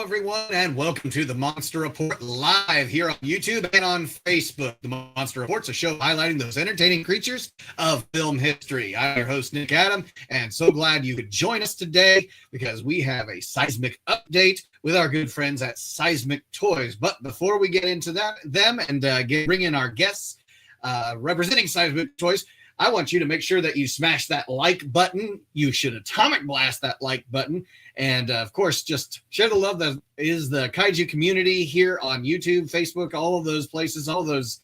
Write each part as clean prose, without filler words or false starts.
everyone, and welcome to the Monster Report live here on YouTube and on Facebook. The Monster Report's a show highlighting those entertaining creatures of film history. I'm your host, Nick Adam, and so glad you could join us today because we have a seismic update with our good friends at Seismic Toys. But before we get into them and bring in our guests representing Seismic Toys, I want you to make sure that you smash that like button. You should atomic blast that like button. And of course, just share the love that is the kaiju community here on YouTube, Facebook, all of those places, all those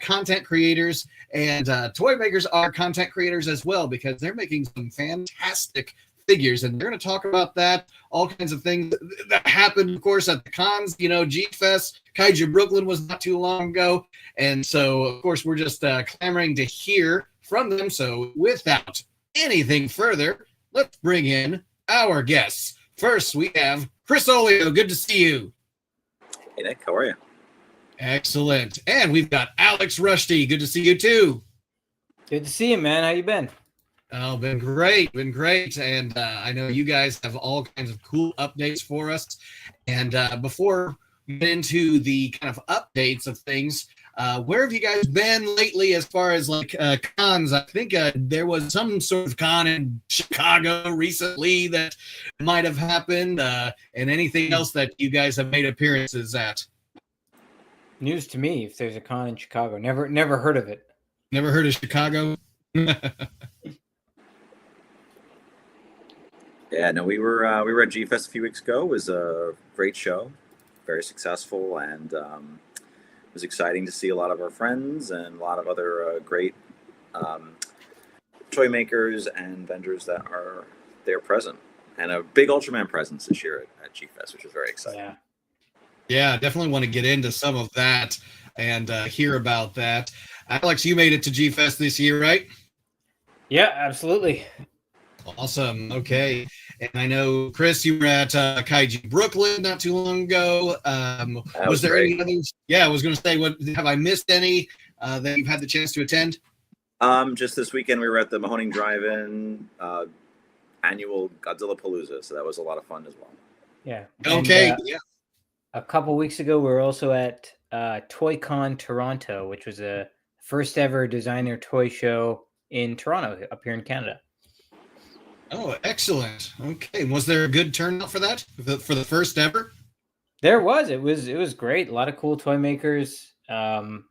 content creators. And toy makers are content creators as well because they're making some fantastic figures. And they're going to talk about that, all kinds of things that happened, of course, at the cons. You know, G-Fest, Kaiju Brooklyn was not too long ago. And so, of course, we're just clamoring to hear from them. So without anything further, let's bring in our guests. First, we have Chris Oglio. Good to see you. Hey, Nick. How are you? Excellent. And we've got Alex Rushdy. Good to see you, too. Good to see you, man. How you been? Oh, been great. Been great. And I know you guys have all kinds of cool updates for us. And before we get into the kind of updates of things, where have you guys been lately as far as like cons? I think there was some sort of con in Chicago recently that might have happened, and anything else that you guys have made appearances at. News to me if there's a con in Chicago. Never heard of it. Never heard of Chicago? Yeah, no, we were at G-Fest a few weeks ago. It was a great show, very successful, and it was exciting to see a lot of our friends and a lot of other great toy makers and vendors that are there present, and a big Ultraman presence this year at G-Fest, which is very exciting. Yeah, definitely want to get into some of that and hear about that. Alex, you made it to G-Fest this year, right? Yeah, absolutely. Awesome. Okay. And I know, Chris, you were at Kaiju Brooklyn not too long ago. Was there great. any others? Yeah, I was going to say, what have I missed any that you've had the chance to attend? Just this weekend, we were at the Mahoning Drive-In annual Godzilla Palooza, so that was a lot of fun as well. Yeah. Okay. And, a couple weeks ago, we were also at ToyCon Toronto, which was a first ever designer toy show in Toronto, up here in Canada. Oh, excellent. Okay. Was there a good turnout for that? For the first ever? There was. It was great. A lot of cool toy makers. It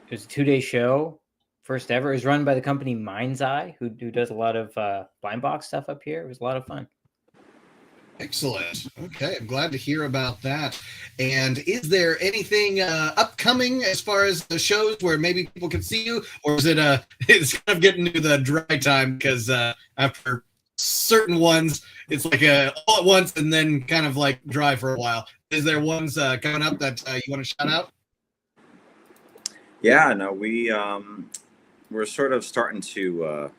was a 2-day show. First ever. It was run by the company Mind's Eye, who does a lot of blind box stuff up here. It was a lot of fun. Excellent. Okay. I'm glad to hear about that. And is there anything upcoming as far as the shows where maybe people can see you? Or is it it's kind of getting to the dry time because after certain ones it's like all at once and then kind of like dry for a while. Is there ones coming up that you want to shout out? Yeah, no, we're sort of starting to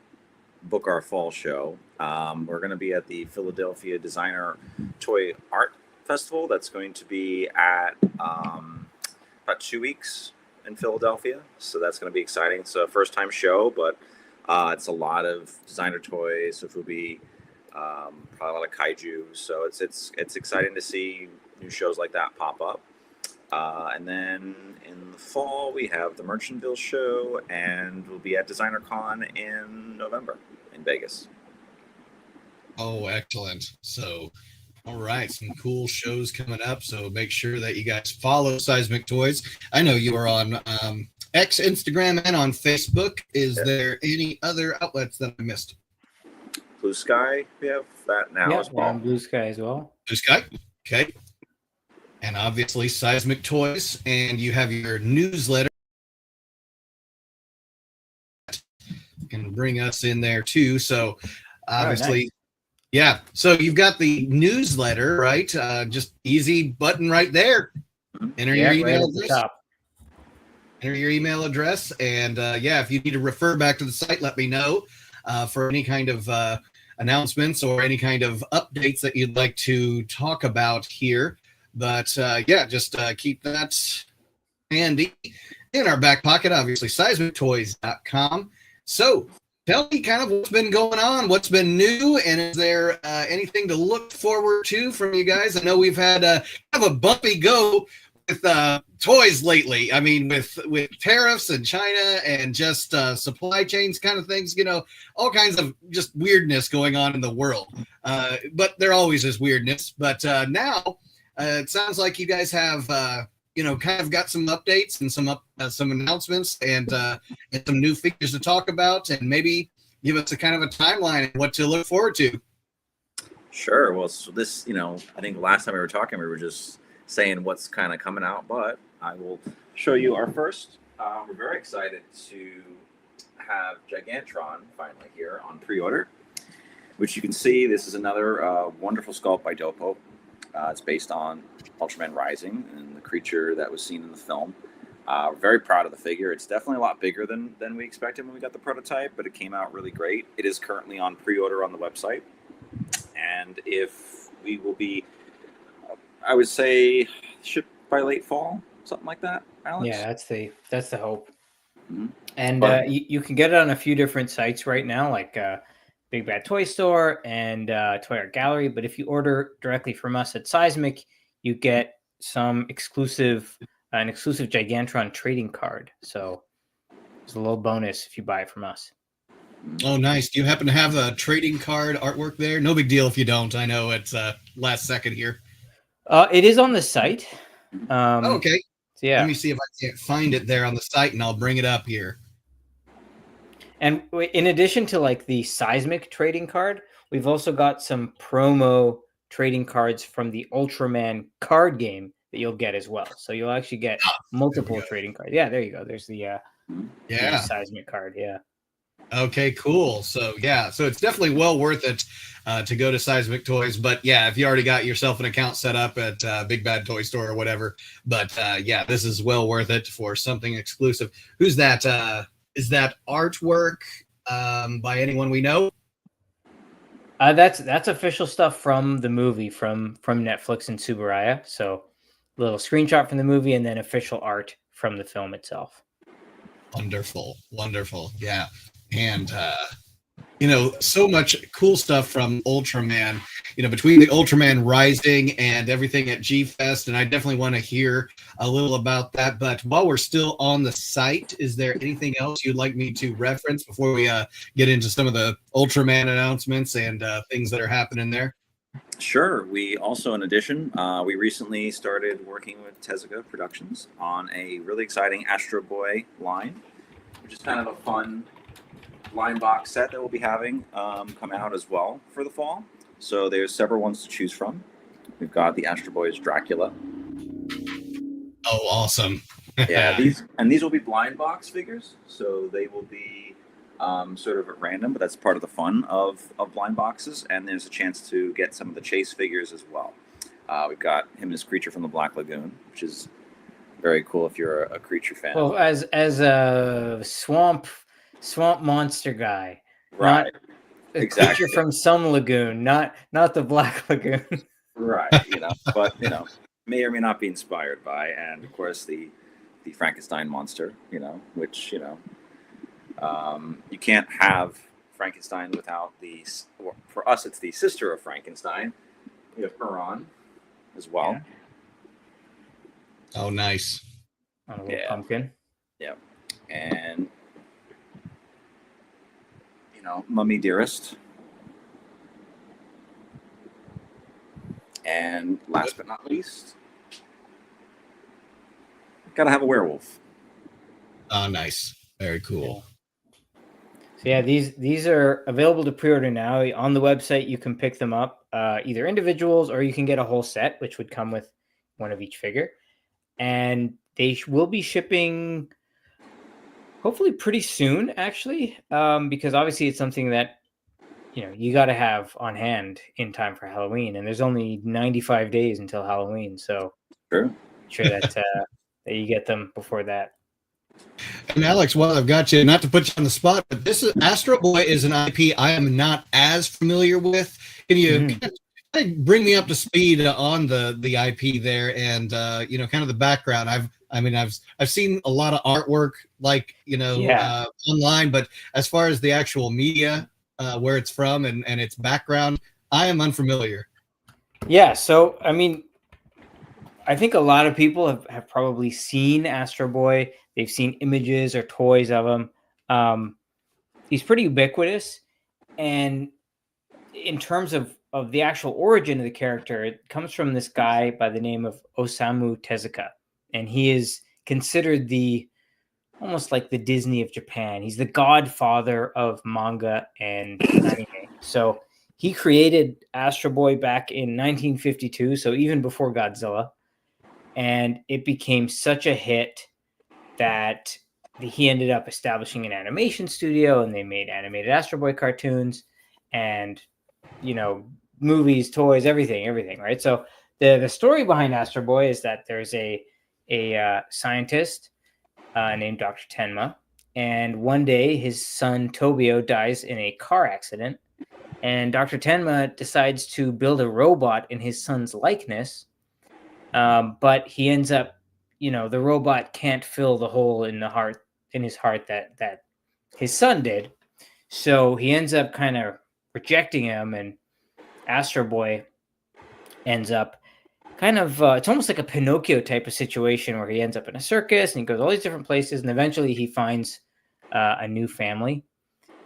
book our fall show. We're going to be at the Philadelphia Designer Toy Art Festival. That's going to be at about 2 weeks in Philadelphia, so that's going to be exciting. It's a first time show, but it's a lot of designer toys, Sofubi, probably a lot of kaiju. So it's exciting to see new shows like that pop up. And then in the fall, we have the Merchantville show, and we'll be at Designer Con in November in Vegas. Oh, excellent. So, all right, some cool shows coming up. So make sure that you guys follow Seismic Toys. I know you are on X, Instagram, and on Facebook. Is there any other outlets that I missed? Blue Sky, we have that now as well. On Blue Sky as well. Blue Sky, okay. And obviously Seismic Toys, and you have your newsletter. You can bring us in there too. So obviously, nice. Yeah. So you've got the newsletter, right? Just easy button right there. Enter your email address. Enter your email address, and if you need to refer back to the site, let me know for any kind of announcements or any kind of updates that you'd like to talk about here. But just keep that handy in our back pocket. Obviously, seismictoys.com. So tell me kind of what's been going on, what's been new, and is there anything to look forward to from you guys? I know we've had kind of a bumpy go with toys lately. I mean, with tariffs and China and just supply chains kind of things, all kinds of just weirdness going on in the world. But there always is weirdness. But now it sounds like you guys have, kind of got some updates and some announcements and some new figures to talk about, and maybe give us a kind of a timeline and what to look forward to. Sure. Well, so this, I think last time we were talking, we were just saying what's kind of coming out, but I will show you our first. We're very excited to have Gigantron finally here on pre-order, which you can see. This is another wonderful sculpt by Dopo. It's based on Ultraman Rising and the creature that was seen in the film. We're very proud of the figure. It's definitely a lot bigger than we expected when we got the prototype, but it came out really great. It is currently on pre-order on the website, and if we will be, I would say, shipped by late fall, something like that, Alex? Yeah, that's the hope. Mm-hmm. And you can get it on a few different sites right now, like Big Bad Toy Store and Toy Art Gallery. But if you order directly from us at Seismic, you get an exclusive Gigantron trading card. So it's a little bonus if you buy it from us. Oh, nice. Do you happen to have a trading card artwork there? No big deal if you don't. I know it's last second here. It is on the site. Okay. So yeah. Let me see if I can't find it there on the site, and I'll bring it up here. And in addition to like the Seismic trading card, we've also got some promo trading cards from the Ultraman card game that you'll get as well. So you'll actually get multiple trading cards. Yeah, there you go. There's the Seismic card. Yeah. Okay, cool. So it's definitely well worth it to go to Seismic Toys. But yeah, if you already got yourself an account set up at Big Bad Toy Store or whatever. But this is well worth it for something exclusive. Who's that? Is that artwork by anyone we know? That's official stuff from the movie from Netflix and Subaraya. So a little screenshot from the movie and then official art from the film itself. Wonderful. Yeah. And, so much cool stuff from Ultraman, between the Ultraman Rising and everything at G-Fest. And I definitely want to hear a little about that. But while we're still on the site, is there anything else you'd like me to reference before we get into some of the Ultraman announcements and things that are happening there? Sure. We also, in addition, we recently started working with Tezuka Productions on a really exciting Astro Boy line, which is kind of a fun line box set that we'll be having come out as well for the fall. So there's several ones to choose from. We've got the Astro Boy's Dracula. Oh, awesome. Yeah, these will be blind box figures, so they will be sort of at random, but that's part of the fun of blind boxes. And there's a chance to get some of the chase figures as well. We've got him and his creature from the Black Lagoon, which is very cool if you're a creature fan. Well, as a swamp monster guy, right? Exactly. Creature from some lagoon, not the Black Lagoon. Right. But may or may not be inspired by, and of course the Frankenstein monster. Which you can't have Frankenstein without for us it's the sister of Frankenstein. We have Huron as well. Yeah. Oh, nice. On a little pumpkin. Yeah. And Mummy Dearest. And last but not least, gotta have a werewolf. Oh, nice. Very cool. So yeah, these are available to pre-order now. On the website, you can pick them up, either individuals or you can get a whole set, which would come with one of each figure. And they will be shipping hopefully pretty soon, actually, because obviously it's something that you got to have on hand in time for Halloween, and there's only 95 days until Halloween, so sure that you get them before that. And Alex, while I've got you, not to put you on the spot, but this is Astro Boy is an IP I am not as familiar with. Can you kind of bring me up to speed on the IP there and kind of the background? I mean, I've seen a lot of artwork, like, online, but as far as the actual media, where it's from and its background, I am unfamiliar. Yeah, so I mean, I think a lot of people have probably seen Astro Boy. They've seen images or toys of him. He's pretty ubiquitous, and in terms of the actual origin of the character, it comes from this guy by the name of Osamu Tezuka, and he is considered the almost like the Disney of Japan. He's the godfather of manga and anime. So he created Astro Boy back in 1952, so even before Godzilla, and it became such a hit that he ended up establishing an animation studio, and they made animated Astro Boy cartoons and movies, toys, everything, right? So the story behind Astro Boy is that there's a scientist named Dr. Tenma, and one day his son Tobio dies in a car accident, and Dr. Tenma decides to build a robot in his son's likeness, but he ends up, the robot can't fill the hole in his heart that his son did, so he ends up kind of rejecting him, and Astro Boy ends up kind of it's almost like a Pinocchio type of situation where he ends up in a circus and he goes all these different places, and eventually he finds a new family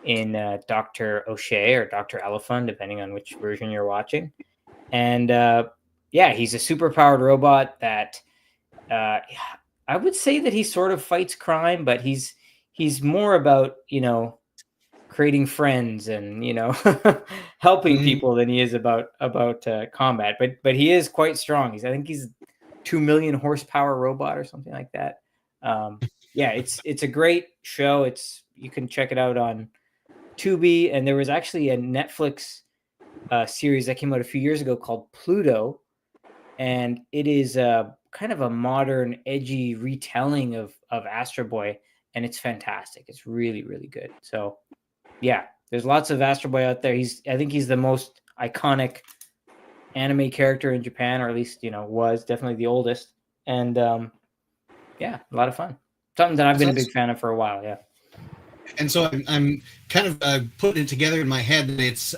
in Dr. O'Shea or Dr. Elephant, depending on which version you're watching. And he's a super powered robot that I would say that he sort of fights crime, but he's more about creating friends and helping people than he is about combat. But he is quite strong. I think he's 2 million horsepower robot or something like that. It's a great show. You can check it out on Tubi, and there was actually a Netflix series that came out a few years ago called Pluto, and it is kind of a modern, edgy retelling of Astro Boy, and it's fantastic. It's really, really good. So yeah, there's lots of Astro Boy out there. I think he's the most iconic anime character in Japan, or at least was definitely the oldest. And a lot of fun. Something that I've been a big fan of for a while. Yeah. And so I'm kind of putting it together in my head that it's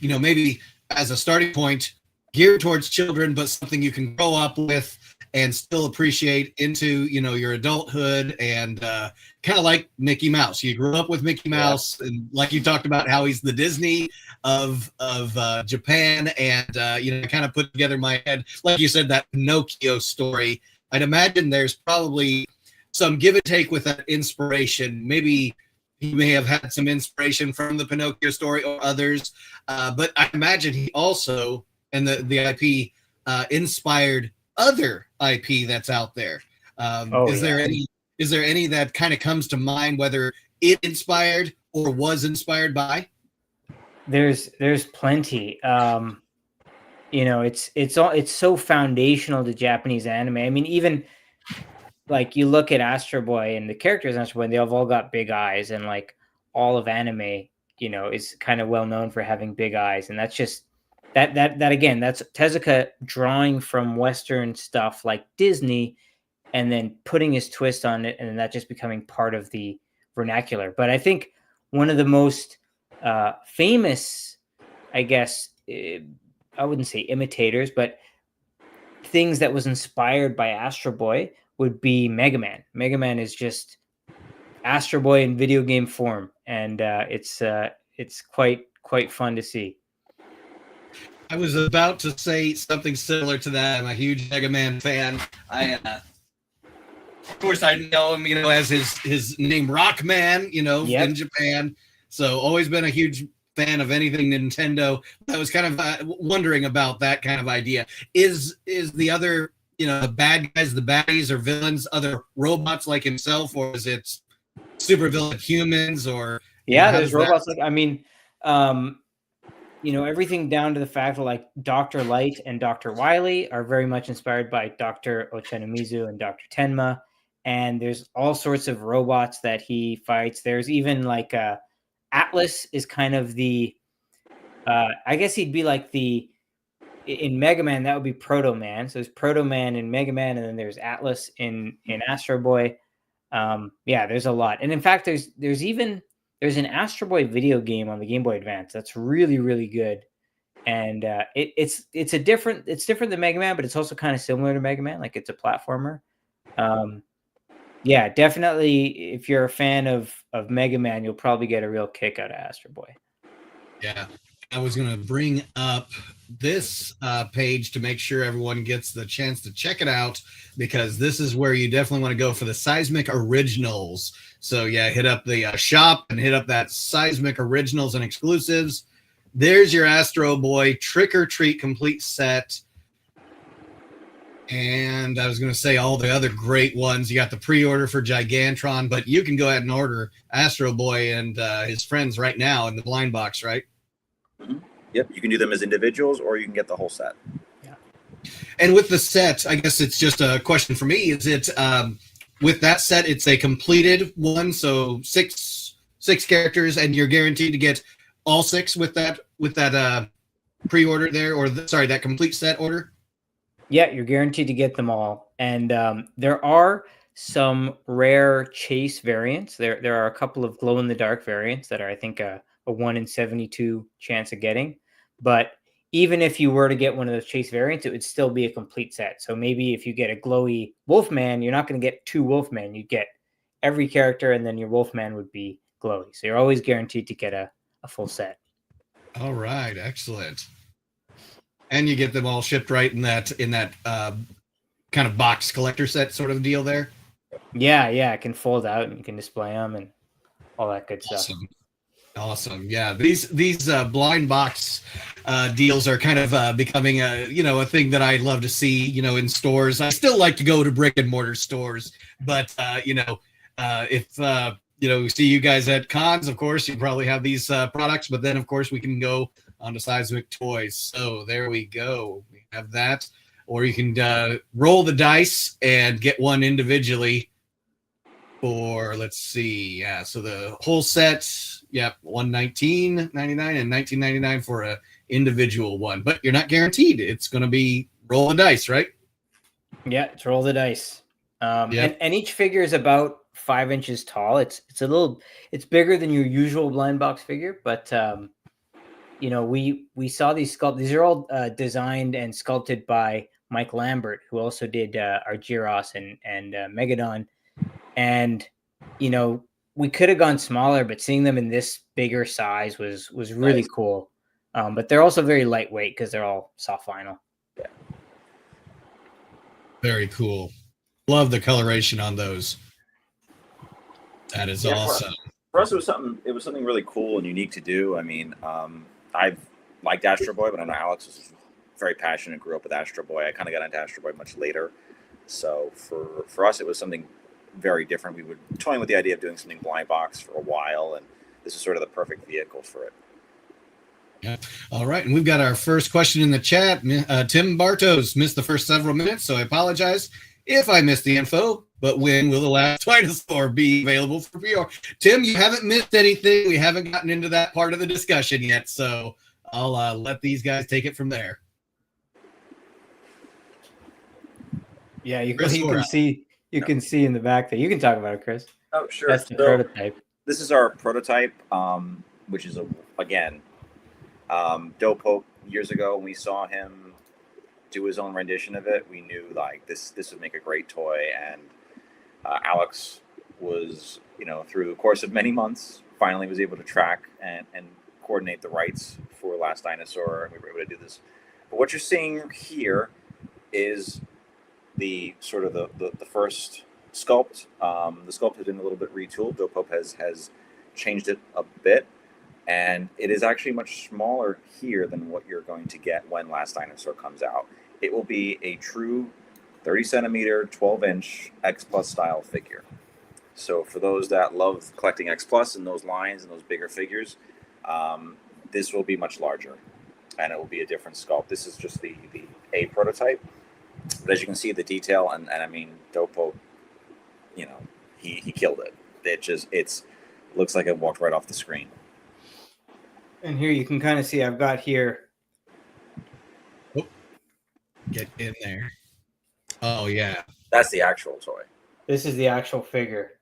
maybe as a starting point geared towards children, but something you can grow up with and still appreciate into your adulthood, and kind of like Mickey Mouse. You grew up with Mickey Mouse, and like you talked about how he's the Disney of Japan, and kind of put together in my head, like you said, that Pinocchio story. I'd imagine there's probably some give and take with that inspiration. Maybe he may have had some inspiration from the Pinocchio story or others, but I imagine he also, and the IP inspired other IP that's out there. Is there any that kind of comes to mind, whether it inspired or was inspired by? There's plenty. It's so foundational to Japanese anime. I mean, even like you look at Astro Boy and the characters in Astro Boy, and they've all got big eyes, and like all of anime, is kind of well known for having big eyes, and that's just that again, that's Tezuka drawing from Western stuff like Disney, and then putting his twist on it, and then that just becoming part of the vernacular. But I think one of the most famous, I guess, I wouldn't say imitators, but things that was inspired by Astro Boy would be Mega Man. Mega Man is just Astro Boy in video game form, and it's quite fun to see. I was about to say something similar to that. I'm a huge Mega Man fan. Of course, I know him, as his name Rockman, in Japan. So always been a huge fan of anything Nintendo. I was kind of wondering about that kind of idea. Is the other, the bad guys, the baddies or villains, other robots like himself, or is it super villain humans, or there's robots like, I mean, everything down to the fact that like Dr. Light and Dr. Wily are very much inspired by Dr. Ochanomizu and Dr. Tenma. And there's all sorts of robots that he fights. There's even like Atlas is kind of the, I guess he'd be like the in Mega Man, that would be Proto Man. So there's Proto Man in Mega Man, and then there's Atlas in Astro Boy. Yeah, there's a lot. And in fact, there's an Astro Boy video game on the Game Boy Advance that's really, really good. And it's different than Mega Man, but it's also kind of similar to Mega Man. Like, it's a platformer. Yeah, definitely. If you're a fan of Mega Man, you'll probably get a real kick out of Astro Boy. Yeah, I was going to bring up this page to make sure everyone gets the chance to check it out, because this is where you definitely want to go for the Seismic Originals. So yeah, hit up the shop and hit up that Seismic Originals and Exclusives. There's your Astro Boy Trick or Treat complete set. And I was going to say all the other great ones. You got the pre-order for Gigantron, but you can go ahead and order Astro Boy and his friends right now in the blind box, right? Mm-hmm. Yep, you can do them as individuals, or you can get the whole set. Yeah. And with the set, I guess it's just a question for me. Is it with that set? It's a completed one, so six characters, and you're guaranteed to get all 6 with that pre-order there, or that complete set order. Yeah, you're guaranteed to get them all. And there are some rare chase variants. There are a couple of glow-in-the-dark variants that are, I think, a 1 in 72 chance of getting. But even if you were to get one of those chase variants, it would still be a complete set. So maybe if you get a glowy Wolfman, you're not going to get 2 Wolfmen. You'd get every character, and then your Wolfman would be glowy. So you're always guaranteed to get a full set. All right, excellent. And you get them all shipped right in that kind of box collector set sort of deal there. Yeah, it can fold out and you can display them and all that good stuff. Awesome. Yeah, these blind box deals are kind of becoming a thing that I love to see in stores. I still like to go to brick and mortar stores, but if we see you guys at cons, of course you probably have these products, but then of course we can go onto Seismic Toys. So there we go. We have that. Or you can roll the dice and get one individually for, let's see. Yeah, so the whole set, $119.99 and $19.99 for a individual one. But you're not guaranteed. It's going to be roll the dice, right? Yeah, it's roll the dice. And each figure is about 5 inches tall. It's bigger than your usual blind box figure, but we saw these sculpt. These are all designed and sculpted by Mike Lambert, who also did Argyros and Megadon. And we could have gone smaller, but seeing them in this bigger size was really nice. Cool. But they're also very lightweight because they're all soft vinyl. Yeah. Very cool. Love the coloration on those. That is awesome. For us, it was something really cool and unique to do. I mean, I've liked Astro Boy, but I know Alex was very passionate, grew up with Astro Boy. I kind of got into Astro Boy much later. So for us, it was something very different. We were toying with the idea of doing something blind box for a while, and this is sort of the perfect vehicle for it. Yeah. All right. And we've got our first question in the chat. Tim Bartos missed the first several minutes, so I apologize if I missed the info. But when will the last dinosaur be available for pre-order? Tim, you haven't missed anything. We haven't gotten into that part of the discussion yet, so I'll let these guys take it from there. Yeah, you can see in the back there. You can talk about it, Chris. Oh, sure. That's the prototype. This is our prototype, which is Doe Pope. Years ago, when we saw him do his own rendition of it, we knew like this would make a great toy. And Alex was, through the course of many months, finally was able to track and coordinate the rights for Last Dinosaur, and we were able to do this. But what you're seeing here is the sort of the first sculpt. The sculpt has been a little bit retooled. Doe Pope has changed it a bit, and it is actually much smaller here than what you're going to get when Last Dinosaur comes out. It will be a true 30 centimeter, 12-inch X Plus style figure. So for those that love collecting X Plus and those lines and those bigger figures, this will be much larger, and it will be a different sculpt. This is just the A prototype. But as you can see, the detail and I mean, Doe Pope, he killed it. It looks like it walked right off the screen. And here you can kind of see I've got here. Get in there. Oh yeah. That's the actual toy. This is the actual figure.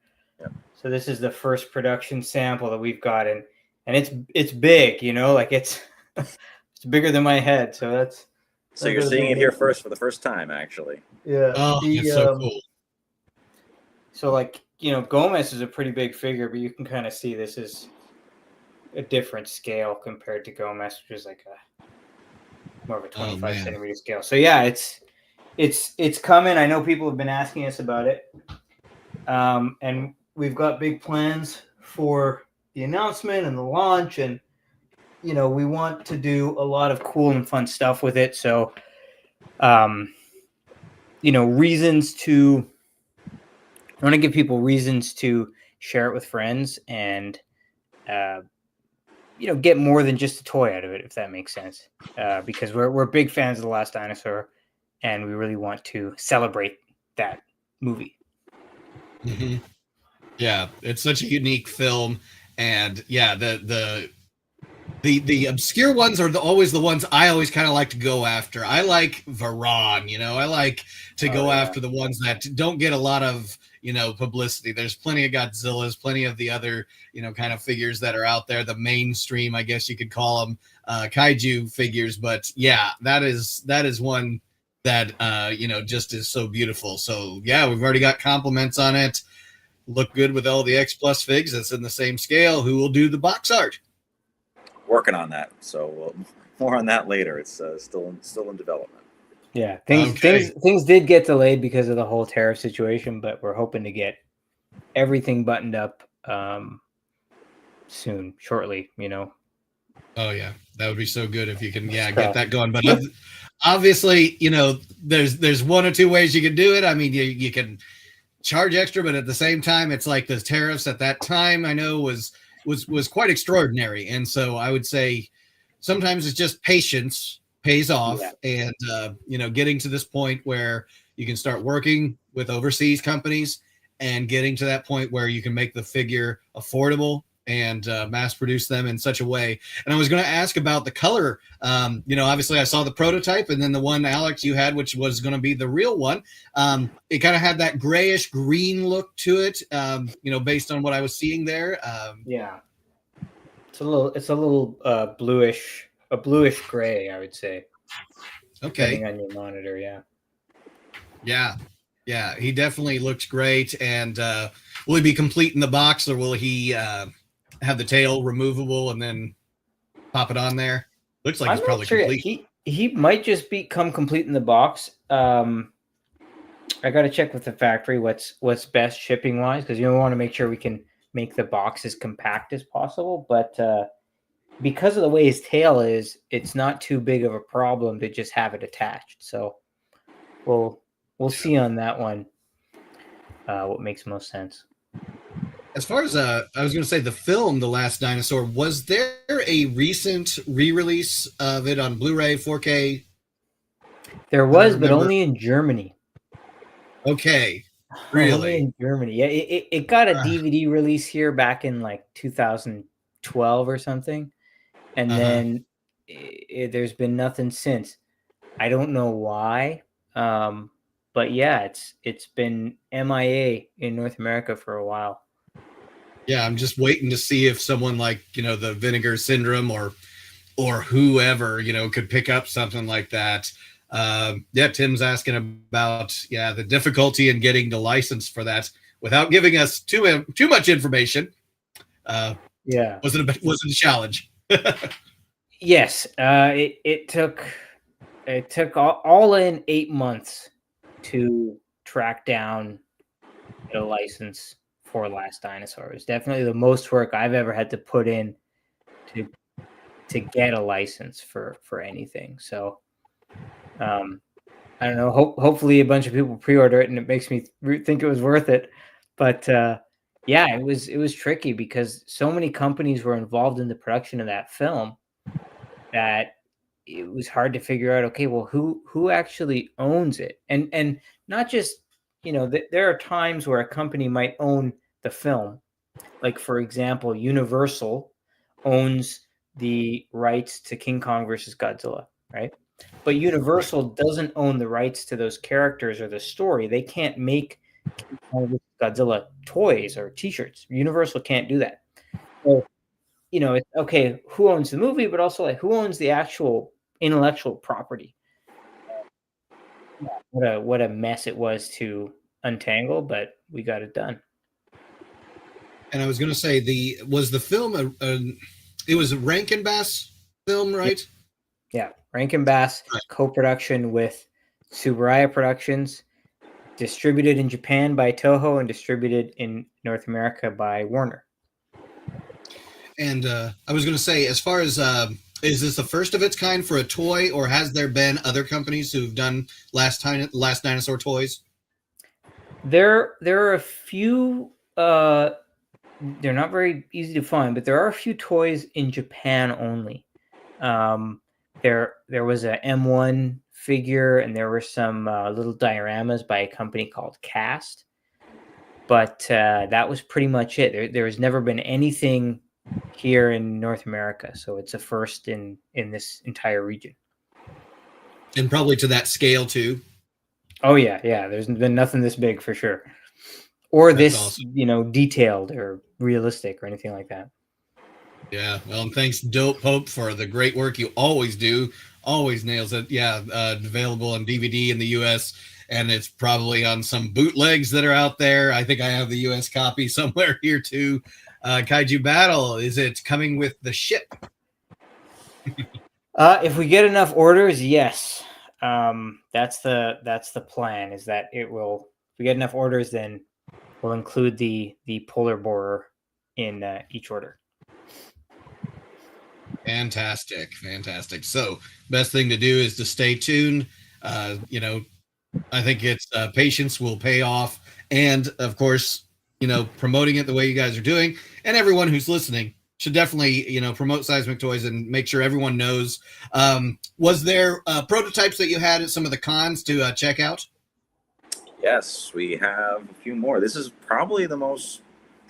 Yep. So this is the first production sample that we've gotten, and it's big, you know, like it's it's bigger than my head. So that's So you're seeing it here first for the first time, actually. Yeah. Oh, it's so cool. So like, you know, Gomez is a pretty big figure, but you can kind of see this is a different scale compared to Gomez, which is like a more of a 25 centimeter scale. So yeah, it's coming. I know people have been asking us about it. And we've got big plans for the announcement and the launch, and you know, we want to do a lot of cool and fun stuff with it. So you know, I want to give people reasons to share it with friends and you know, get more than just a toy out of it, if that makes sense. Because we're big fans of The Last Dinosaur, and we really want to celebrate that movie. Mm-hmm. Yeah, it's such a unique film, and yeah, the obscure ones are always the ones I always kind of like to go after. I like Varan, you know, I like to go after the ones that don't get a lot of, you know, publicity. There's plenty of Godzillas, plenty of the other, you know, kind of figures that are out there, the mainstream, I guess you could call them, kaiju figures. But yeah, that is one that, you know, just is so beautiful. So yeah, we've already got compliments on it. Look good with all the X Plus figs. That's in the same scale. Who will do the box art? Working on that, so more on that later. It's still in development. Yeah, things did get delayed because of the whole tariff situation, but we're hoping to get everything buttoned up shortly. You know. Oh yeah, that would be so good if you can get that going. But obviously, you know, there's one or two ways you can do it. I mean, you can charge extra, but at the same time, it's like the tariffs at that time I know was quite extraordinary, and so I would say sometimes it's just patience pays off, and you know, getting to this point where you can start working with overseas companies and getting to that point where you can make the figure affordable and mass produce them in such a way. And I was going to ask about the color. You know, obviously I saw the prototype, and then the one, Alex, you had, which was going to be the real one. It kind of had that grayish green look to it, you know, based on what I was seeing there. Yeah, it's a little bluish gray, I would say. Okay. Depending on your monitor, Yeah, he definitely looks great. And will he be complete in the box, or will he have the tail removable and then pop it on there? Looks like it's probably complete. He might just become complete in the box. I got to check with the factory what's best shipping wise, because you want to make sure we can make the box as compact as possible. But because of the way his tail is, it's not too big of a problem to just have it attached. So we'll see on that one what makes most sense. As far as I was going to say, the film The Last Dinosaur, was there a recent re-release of it on Blu-ray 4K? There was, but only in Germany. Okay, really? Only in Germany. Yeah, it got a DVD release here back in like 2012 or something, and then there's been nothing since. I don't know why, but yeah, it's been MIA in North America for a while. Yeah, I'm just waiting to see if someone like, you know, the Vinegar Syndrome or whoever, you know, could pick up something like that. Yeah, Tim's asking about the difficulty in getting the license for that without giving us too much information. Was it a challenge? Yes, it took all in 8 months to track down a license for Last Dinosaur. It's definitely the most work I've ever had to put in to get a license for anything. So I don't know. Hopefully a bunch of people pre-order it, and it makes me think it was worth it. But yeah, it was tricky because so many companies were involved in the production of that film that it was hard to figure out. Okay, well, who actually owns it, and not just, you know, there are times where a company might own the film, like for example, Universal owns the rights to King Kong versus Godzilla, right? But Universal doesn't own the rights to those characters or the story. They can't make Godzilla toys or T-shirts. Universal can't do that. So, it's okay, who owns the movie, but also like who owns the actual intellectual property? What a mess it was to untangle, but we got it done. And I was going to say, was the film it was a Rankin Bass film, right? Yeah, Rankin Bass co-production with Tsuburaya Productions, distributed in Japan by Toho and distributed in North America by Warner. And I was going to say, as far as is this the first of its kind for a toy, or has there been other companies who've done Last Dinosaur toys? There are a few. They're not very easy to find, but there are a few toys in Japan only. There was a M1 figure, and there were some little dioramas by a company called Cast, but that was pretty much it. There has never been anything here in North America, so it's a first in this entire region, and probably to that scale too. Oh yeah, there's been nothing this big for sure, or That's this awesome. Detailed or realistic or anything like that. Yeah, well, and thanks Dope Pope for the great work you always do. Always nails it. Yeah, available on DVD in the US, and it's probably on some bootlegs that are out there. I think I have the US copy somewhere here too. Kaiju Battle, is it coming with the ship? If we get enough orders, yes. That's the plan, is that it will, if we get enough orders, then we'll include the polar borer in each order. Fantastic. So best thing to do is to stay tuned. I think it's patience will pay off. And of course, promoting it the way you guys are doing, and everyone who's listening should definitely, promote Seismic Toys and make sure everyone knows. Was there prototypes that you had at some of the cons to check out? Yes, we have a few more. This is probably the most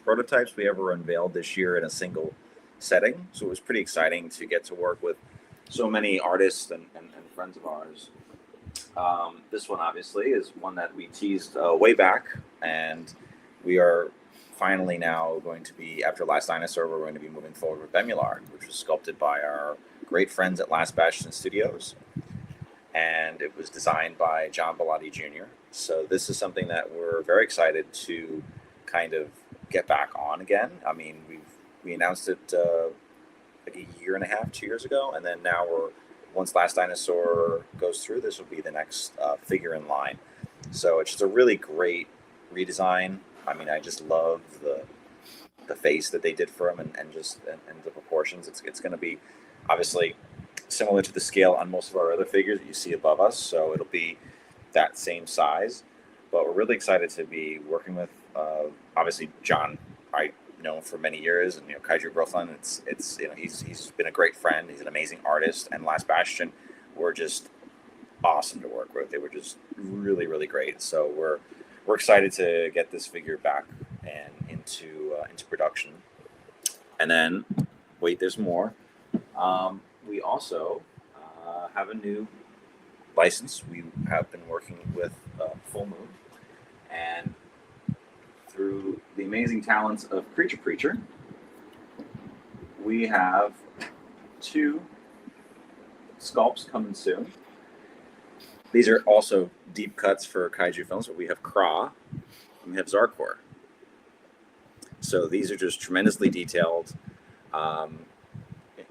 prototypes we ever unveiled this year in a single setting. So it was pretty exciting to get to work with so many artists and friends of ours. This one obviously is one that we teased way back, and we are finally now going to be, after Last Dinosaur, we're going to be moving forward with Bemulard, which was sculpted by our great friends at Last Bastion Studios, and it was designed by John Bellotti Jr. So this is something that we're very excited to kind of get back on again. I mean, we announced it like a year and a half, 2 years ago, and then now once Last Dinosaur goes through, this will be the next figure in line. So it's just a really great redesign. I mean, I just love the face that they did for him, and the proportions. It's going to be obviously similar to the scale on most of our other figures that you see above us, so it'll be that same size. But we're really excited to be working with obviously John. I know for many years, and Kaiju Brooklyn. It's he's been a great friend. He's an amazing artist, and Last Bastion were just awesome to work with. They were just really, really great. So we're excited to get this figure back and into production. And then, wait, there's more. We also have a new license. We have been working with Full Moon, and through the amazing talents of Creature Preacher, we have 2 sculpts coming soon. These are also deep cuts for kaiju films, but we have Kra and we have Zarkor. So these are just tremendously detailed.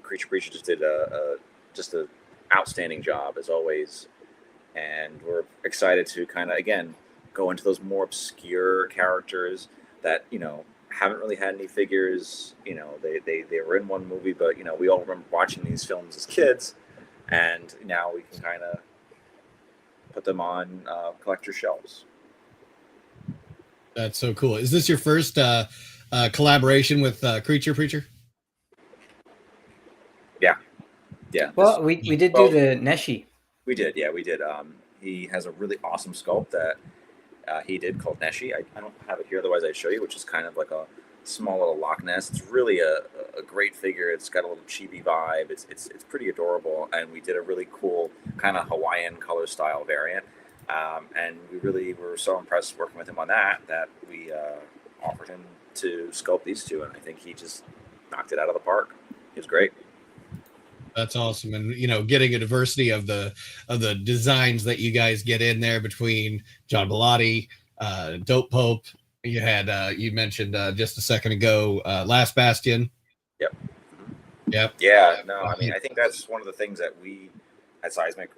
Creature Preacher just did just an outstanding job as always, and we're excited to kind of again go into those more obscure characters that haven't really had any figures. They were in one movie, but we all remember watching these films as kids, and now we can kind of put them on collector shelves. That's so cool. Is this your first collaboration with Creature Preacher? Yeah. Well, we did do the Neshi. We did. He has a really awesome sculpt that he did called Neshi. I don't have it here, otherwise I'd show you, which is kind of like a small little Loch Ness. It's really a a great figure. It's got a little chibi vibe. It's pretty adorable, and we did a really cool kind of Hawaiian color style variant. And we really were so impressed working with him on that we offered him to sculpt these two, and I think he just knocked it out of the park. He was great. That's awesome. And getting a diversity of the designs that you guys get in there between John Bellotti, Dope Pope. You had you mentioned just a second ago, Last Bastion. Yep. Yep. Yeah. No, I mean, I think that's one of the things that we at Seismic,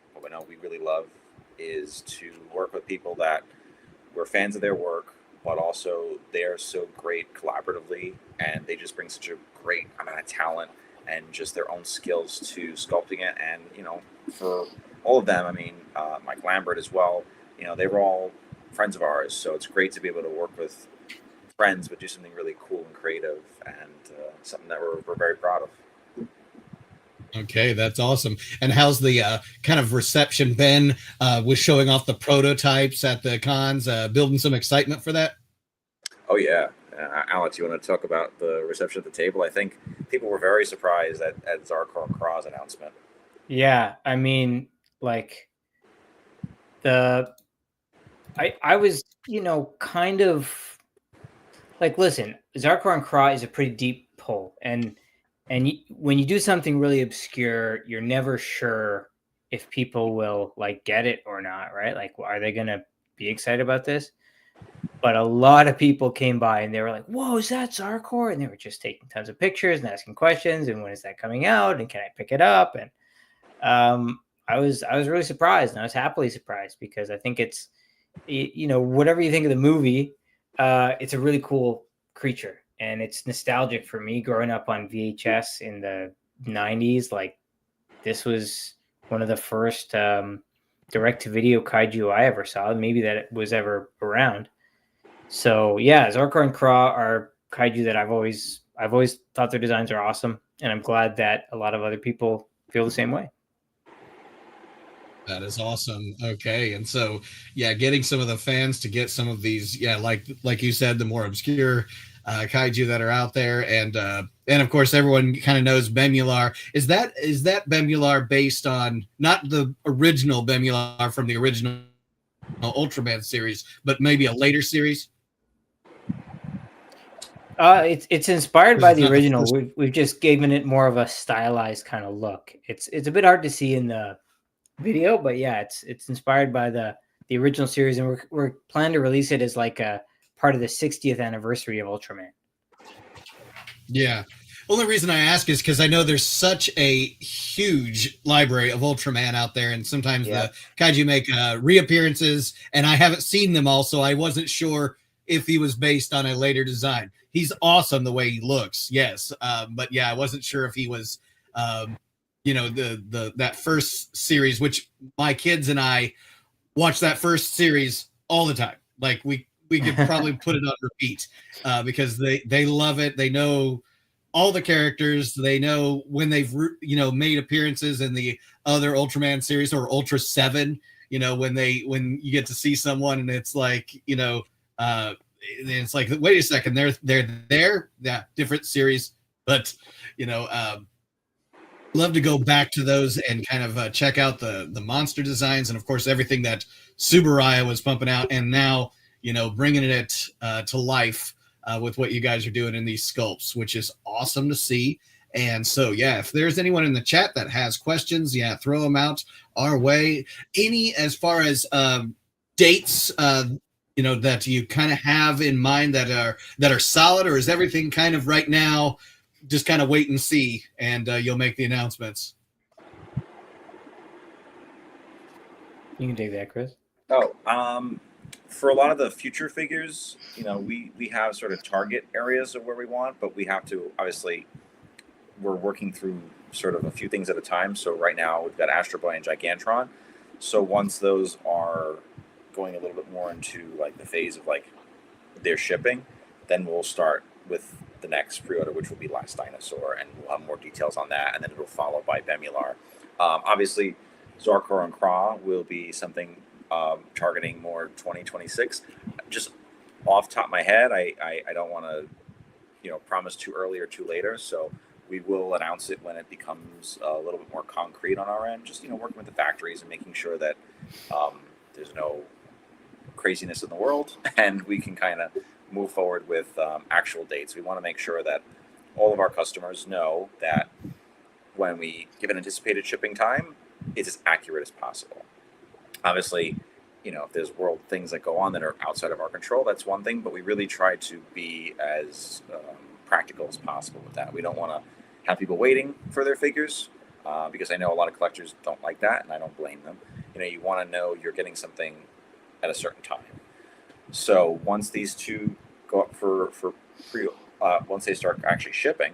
we really love is to work with people that we're fans of their work, but also they're so great collaboratively, and they just bring such a great amount of talent and just their own skills to sculpting it. And for all of them, I mean, Mike Lambert as well, they were all friends of ours, so it's great to be able to work with friends but do something really cool and creative, and something that we're very proud of. Okay, that's awesome. And how's the kind of reception been with showing off the prototypes at the cons, building some excitement for that? Oh yeah. Alex, you want to talk about the reception at the table? I think people were very surprised at Zarkor and Kraw's announcement. Yeah, I mean, like I was, kind of like, listen, Zarkor and Kraw is a pretty deep pull, and when you do something really obscure, you're never sure if people will get it or not, right? Like, are they gonna be excited about this? But a lot of people came by and they were like, "Whoa, is that Zarkor?" And they were just taking tons of pictures and asking questions. And when is that coming out? And can I pick it up? And I was really surprised, and I was happily surprised, because I think it's, whatever you think of the movie, it's a really cool creature, and it's nostalgic for me growing up on VHS in the 90s. Like, this was one of the first direct-to-video kaiju I ever saw, maybe that it was ever around. So yeah, Zarkor and Kraw are kaiju that I've always thought their designs are awesome, and I'm glad that a lot of other people feel the same way. That is awesome. Okay, and so getting some of the fans to get some of these, like you said, the more obscure kaiju that are out there, and of course everyone kind of knows Bemular. Is that Bemular based on not the original Bemular from the original Ultraman series, but maybe a later series? It's inspired by the original. We've just given it more of a stylized kind of look. It's a bit hard to see in the video, but yeah, it's inspired by the original series, and we're planning to release it as like a part of the 60th anniversary of Ultraman. Yeah. Only reason I ask is because I know there's such a huge library of Ultraman out there, and sometimes the kaiju make reappearances, and I haven't seen them all, so I wasn't sure if he was based on a later design. He's awesome the way he looks, yes, but yeah, I wasn't sure if he was, that first series, which my kids and I watch that first series all the time. Like we could probably put it on repeat because they love it. They know all the characters. They know when they've made appearances in the other Ultraman series or Ultra 7. When you get to see someone and it's like it's like, wait a second, they're there. Yeah, different series, but love to go back to those and kind of check out the monster designs, and of course everything that Subaraya was pumping out, and now bringing it to life with what you guys are doing in these sculpts, which is awesome to see. And so if there's anyone in the chat that has questions, throw them out our way. Any as far as dates that you kind of have in mind that are solid, or is everything kind of right now just kind of wait and see, and you'll make the announcements? You can take that, Chris. For a lot of the future figures, we have sort of target areas of where we want, but we have to, obviously, we're working through sort of a few things at a time. So right now we've got Astro Boy and Gigantron. So once those are going a little bit more into like the phase of like their shipping, then we'll start with the next pre-order, which will be Last Dinosaur, and we'll have more details on that, and then it'll follow by Bemular. Obviously, Zarkor and Kraw will be something targeting more 2026. Just off the top of my head, I don't want to promise too early or too later. So we will announce it when it becomes a little bit more concrete on our end. Just working with the factories and making sure that there's no craziness in the world, and we can kind of move forward with actual dates. We want to make sure that all of our customers know that when we give an anticipated shipping time, it's as accurate as possible. Obviously, if there's world things that go on that are outside of our control, that's one thing, but we really try to be as practical as possible with that. We don't want to have people waiting for their figures because I know a lot of collectors don't like that, and I don't blame them. You want to know you're getting something at a certain time. So once these two go up for pre, once they start actually shipping,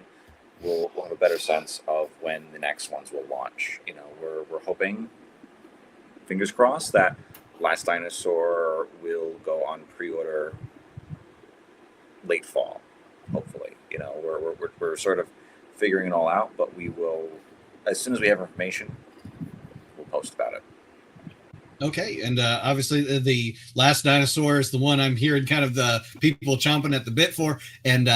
we'll have a better sense of when the next ones will launch. We're hoping, fingers crossed, that Last Dinosaur will go on pre-order late fall. Hopefully, we're sort of figuring it all out, but we will, as soon as we have information, we'll post about it. Okay, and obviously the Last Dinosaur is the one I'm hearing kind of the people chomping at the bit for. And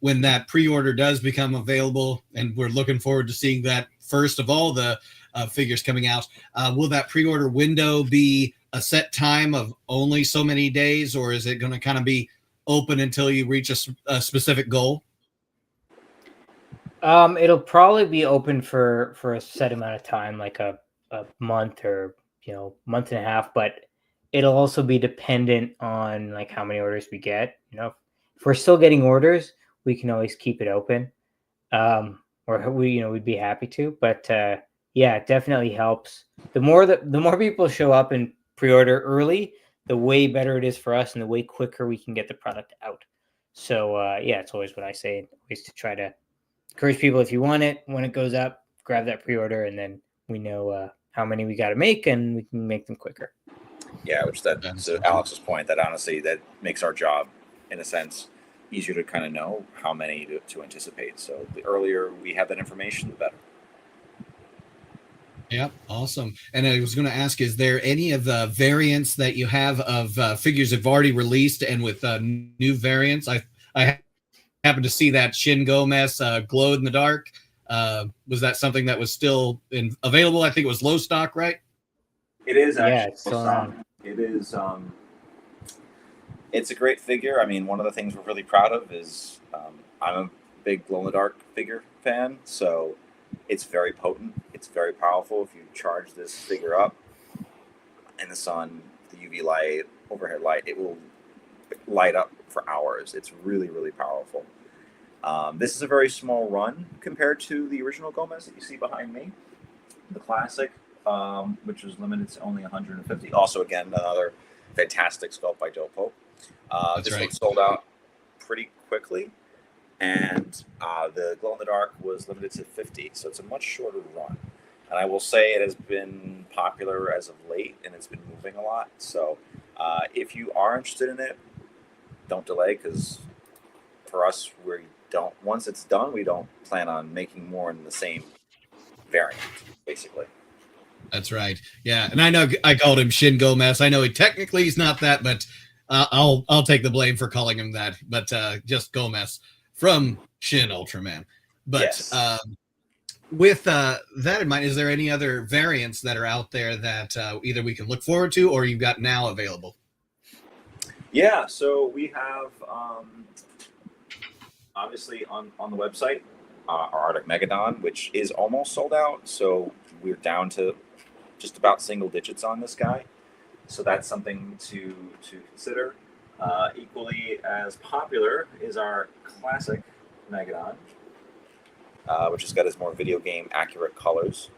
when that pre-order does become available, and we're looking forward to seeing that first of all the figures coming out, will that pre-order window be a set time of only so many days, or is it going to kind of be open until you reach a specific goal? It'll probably be open for a set amount of time, like a month or month and a half, but it'll also be dependent on like how many orders we get. If we're still getting orders, we can always keep it open, or we'd be happy to. But yeah, it definitely helps. The more people show up and pre-order early, the way better it is for us, and the way quicker we can get the product out. So yeah, it's always what I say, always to try to encourage people, if you want it, when it goes up, grab that pre-order, and then we know how many we got to make, and we can make them quicker. Yeah, which to Alex's point, that honestly, that makes our job, in a sense, easier to kind of know how many to anticipate. So the earlier we have that information, the better. Yep, awesome. And I was going to ask, is there any of the variants that you have of figures you've already released, and with new variants? I happened to see that Shin Gomez glowed in the dark. Was that something that was still available? I think it was low stock, right? It is actually. Yeah, it's still on. It is. It's a great figure. I mean, one of the things we're really proud of is I'm a big glow in the dark figure fan, so it's very potent. It's very powerful. If you charge this figure up in the sun, the UV light, overhead light, it will light up for hours. It's really, really powerful. This is a very small run compared to the original Gomez that you see behind me, the classic, which was limited to only 150. Also, again, another fantastic sculpt by Dopo. This one sold out pretty quickly, and the glow in the dark was limited to 50, so it's a much shorter run. And I will say it has been popular as of late, and it's been moving a lot. So if you are interested in it, don't delay, because for us, once it's done, we don't plan on making more in the same variant, basically. That's right. Yeah, and I know I called him Shin Gomez. I know he's not that, but I'll take the blame for calling him that. But just Gomez from Shin Ultraman. But yes. With that in mind, is there any other variants that are out there that either we can look forward to, or you've got now available? Yeah, so we have obviously on the website our Arctic Megadon, which is almost sold out. So we're down to just about single digits on this guy. So that's something to consider. Equally as popular is our classic Megadon, which has got his more video game accurate colors.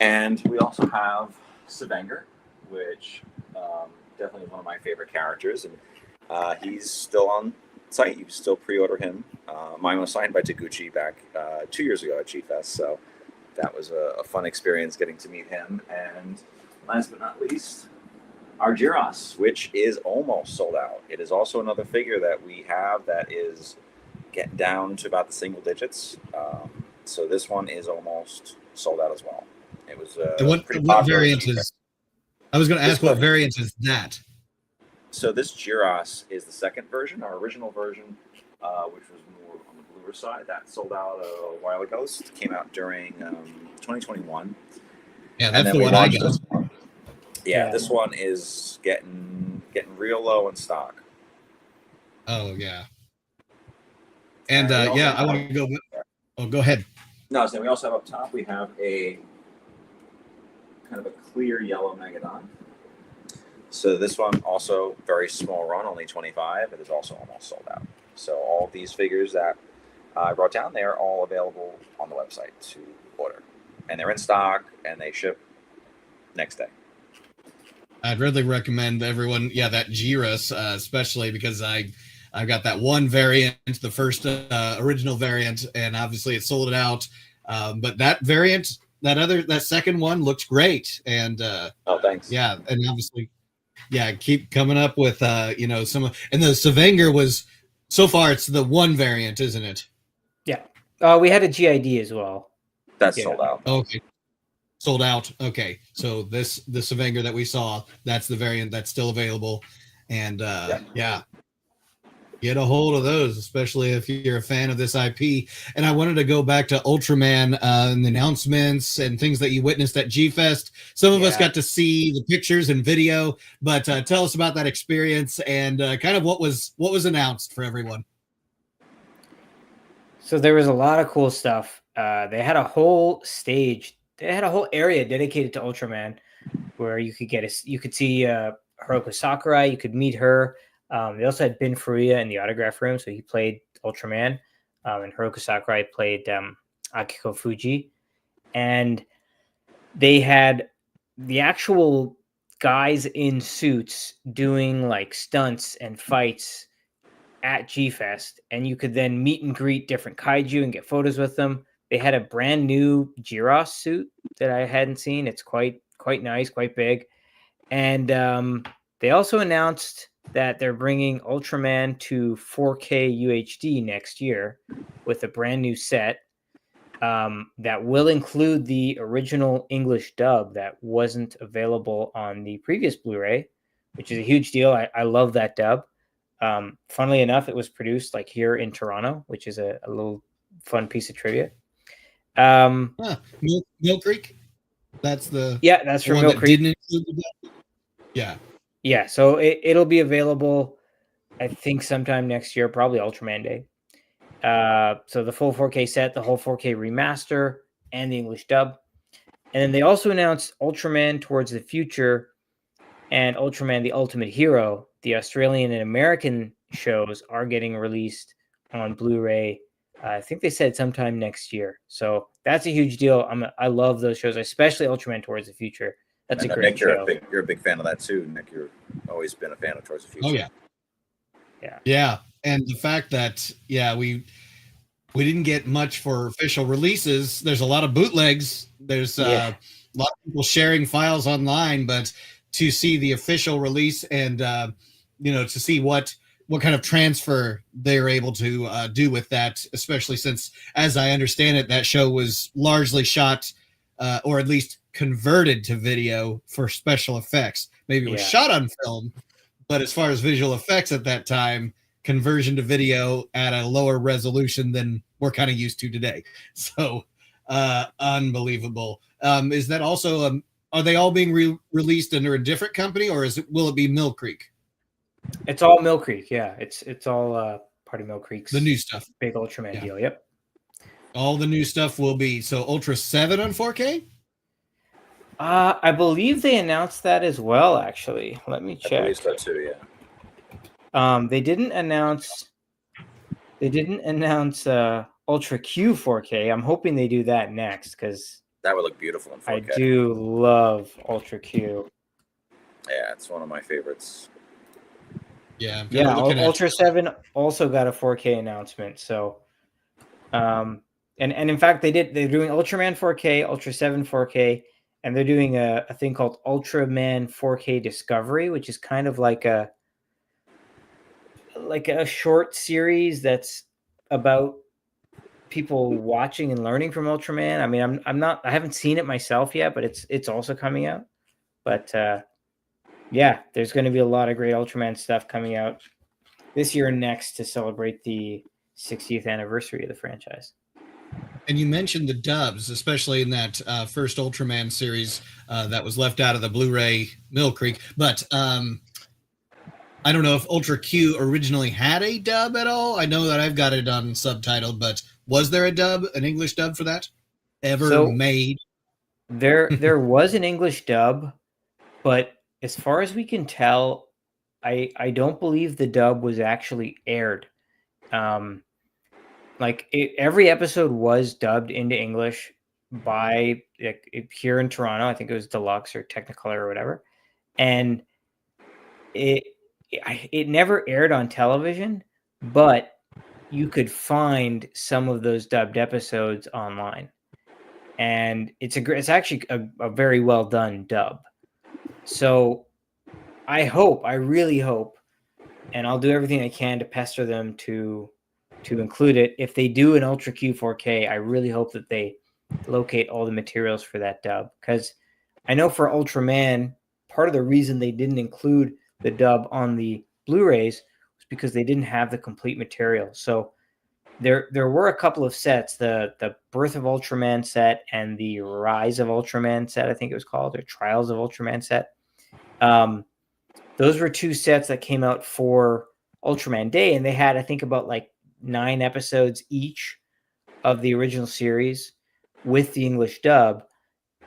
And we also have Savanger, which definitely one of my favorite characters, and he's still on site. You can still pre-order him. Mine was signed by Taguchi back 2 years ago at G-Fest, so that was a fun experience getting to meet him. And last but not least, our Gyros, which is almost sold out. It is also another figure that we have that is getting down to about the single digits. So this one is almost sold out as well. It was what variant is? I was going to ask what variant is that. So this Gyros is the second version. Our original version which was more on the bluer side. That sold out a while ago. This came out during 2021. Yeah, that's the one I got. This one. Yeah, this one is getting real low in stock. Oh yeah. And yeah, I want to go. Oh, go ahead. No, so we also have up top, we have a kind of a clear yellow Megadon. So this one also very small run, only 25. It is also almost sold out. So all of these figures that I brought down, they're all available on the website to order. And they're in stock and they ship next day. I'd really recommend everyone, that Giras, especially because I've got that one variant, the first original variant, and obviously it sold it out. But that variant, that second one looks great. And oh, thanks. Yeah, and obviously, keep coming up with some. And the Savanger was so far it's the one variant, isn't it? Yeah. We had a GID as well. That's sold out. Okay. Sold out. Okay, so the Savanger that we saw, that's the variant that's still available, and get a hold of those, especially if you're a fan of this IP. And I wanted to go back to Ultraman and the announcements and things that you witnessed at G-Fest. Some of us got to see the pictures and video, but tell us about that experience and kind of what was announced for everyone. So there was a lot of cool stuff. They had a whole stage. They had a whole area dedicated to Ultraman, where you could see Hiroko Sakurai. You could meet her. They also had Ben Furuya in the autograph room, so he played Ultraman, and Hiroko Sakurai played Akiko Fuji. And they had the actual guys in suits doing like stunts and fights at G-Fest, and you could then meet and greet different kaiju and get photos with them. They had a brand new Giros suit that I hadn't seen. It's quite nice, quite big. And they also announced that they're bringing Ultraman to 4K UHD next year with a brand new set that will include the original English dub that wasn't available on the previous Blu-ray, which is a huge deal. I love that dub. Funnily enough, it was produced like here in Toronto, which is a little fun piece of trivia. Mill Creek. That's from Mill Creek. Yeah. So it'll be available, I think, sometime next year, probably Ultraman Day. So the full 4K set, the whole 4K remaster, and the English dub. And then they also announced Ultraman Towards the Future and Ultraman: The Ultimate Hero. The Australian and American shows are getting released on Blu-ray. I think they said sometime next year. So that's a huge deal. I love those shows, especially Ultraman Towards the Future. That's a great Nick, show. You're a big fan of that too, Nick. You've always been a fan of Towards the Future. Oh yeah. And the fact that we didn't get much for official releases. There's a lot of bootlegs. There's a lot of people sharing files online, but to see the official release and to see what kind of transfer they're able to do with that, especially since, as I understand it, that show was largely shot or at least converted to video for special effects. Maybe it was shot on film, but as far as visual effects at that time, conversion to video at a lower resolution than we're kind of used to today. So unbelievable. Is that also, are they all being released under a different company, or will it be Mill Creek? It's all Mill Creek. Yeah. It's all part of Mill Creek's the new stuff. Big Ultraman deal. Yep. All the new stuff will be Ultra 7 on 4K? I believe they announced that as well, actually. Let me check. I believe so too, yeah. They didn't announce Ultra Q 4K. I'm hoping they do that next, because that would look beautiful in 4K. I do love Ultra Q. Yeah, it's one of my favorites. Yeah. Ultra 7 also got a 4K announcement. So, and in fact, they're doing Ultraman 4K, Ultra 7 4K, and they're doing a thing called Ultraman 4K Discovery, which is kind of like a short series that's about people watching and learning from Ultraman. I mean, I haven't seen it myself yet, but it's also coming out. But there's going to be a lot of great Ultraman stuff coming out this year and next to celebrate the 60th anniversary of the franchise. And you mentioned the dubs, especially in that first Ultraman series that was left out of the Blu-ray Mill Creek. But I don't know if Ultra Q originally had a dub at all. I know that I've got it on subtitled, but was there a dub, an English dub for that ever made? There was an English dub, but as far as we can tell, I don't believe the dub was actually aired. Every episode was dubbed into English by here in Toronto. I think it was Deluxe or Technicolor or whatever, and it never aired on television, but you could find some of those dubbed episodes online, and it's actually a very well done dub. So I really hope, and I'll do everything I can to pester them to include it. If they do an Ultra Q 4K, I really hope that they locate all the materials for that dub, because I know for Ultraman, part of the reason they didn't include the dub on the Blu-rays was because they didn't have the complete material. So there were a couple of sets, the Birth of Ultraman set and the Rise of Ultraman set, I think it was called, or Trials of Ultraman set. Those were two sets that came out for Ultraman Day, and they had, I think, about like 9 episodes each of the original series with the English dub.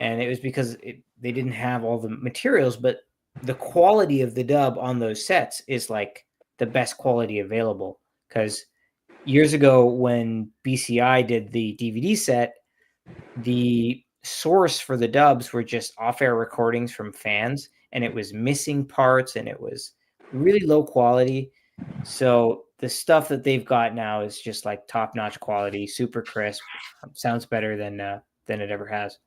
And it was because they didn't have all the materials, but the quality of the dub on those sets is like the best quality available. Because years ago when BCI did the DVD set, the source for the dubs were just off-air recordings from fans, and it was missing parts, and it was really low quality. So the stuff that they've got now is just like top-notch quality, super crisp, sounds better than it ever has.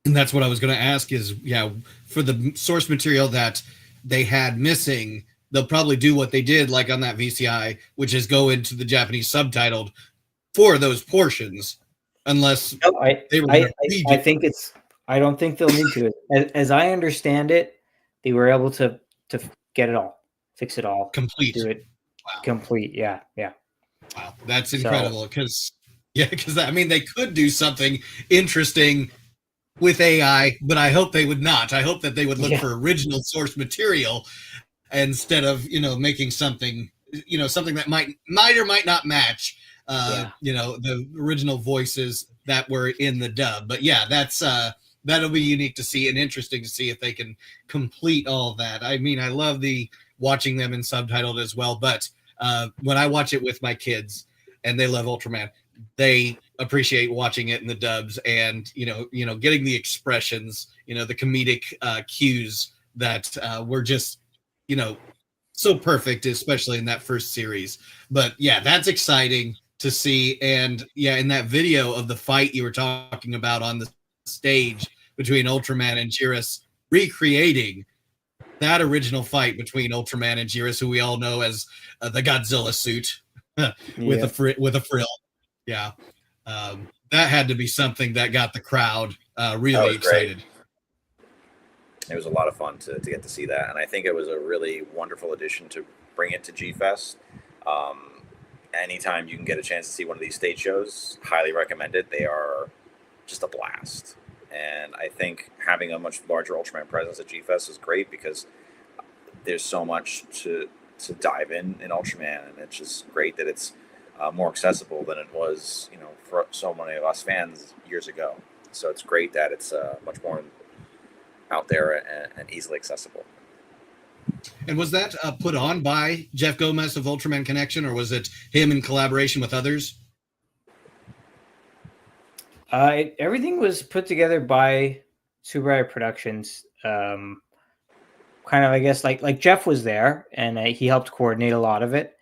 And that's what I was going to ask is, for the source material that they had missing, they'll probably do what they did like on that VCI, which is go into the Japanese subtitled for those portions, unless they were I think I don't think they'll need to. As I understand it, they were able to get it all, fix it all, complete, do it complete. Yeah. Wow, that's incredible. Because I mean, they could do something interesting with AI, but I hope they would not. I hope that they would look for original source material instead of making something something that might or might not match the original voices that were in the dub. But that's that'll be unique to see and interesting to see if they can complete all of that. I mean, I love watching them in subtitled as well, but when I watch it with my kids and they love Ultraman, they appreciate watching it in the dubs and getting the expressions, the comedic cues that were just so perfect, especially in that first series. But that's exciting to see. And in that video of the fight you were talking about on the stage between Ultraman and Jiris, recreating that original fight between Ultraman and Jiris, who we all know as the Godzilla suit with a frill. Yeah. That had to be something that got the crowd really excited. Great. It was a lot of fun to get to see that. And I think it was a really wonderful addition to bring it to G-Fest. Anytime you can get a chance to see one of these stage shows, highly recommend it. They are just a blast. And I think having a much larger Ultraman presence at G-Fest is great because there's so much to dive in Ultraman. And it's just great that it's more accessible than it was, for so many of us fans years ago. So it's great that it's much more out there and easily accessible. And was that put on by Jeff Gomez of Ultraman Connection, or was it him in collaboration with others? Everything was put together by Tsuburaya Productions. Kind of, I guess, like Jeff was there and he helped coordinate a lot of it.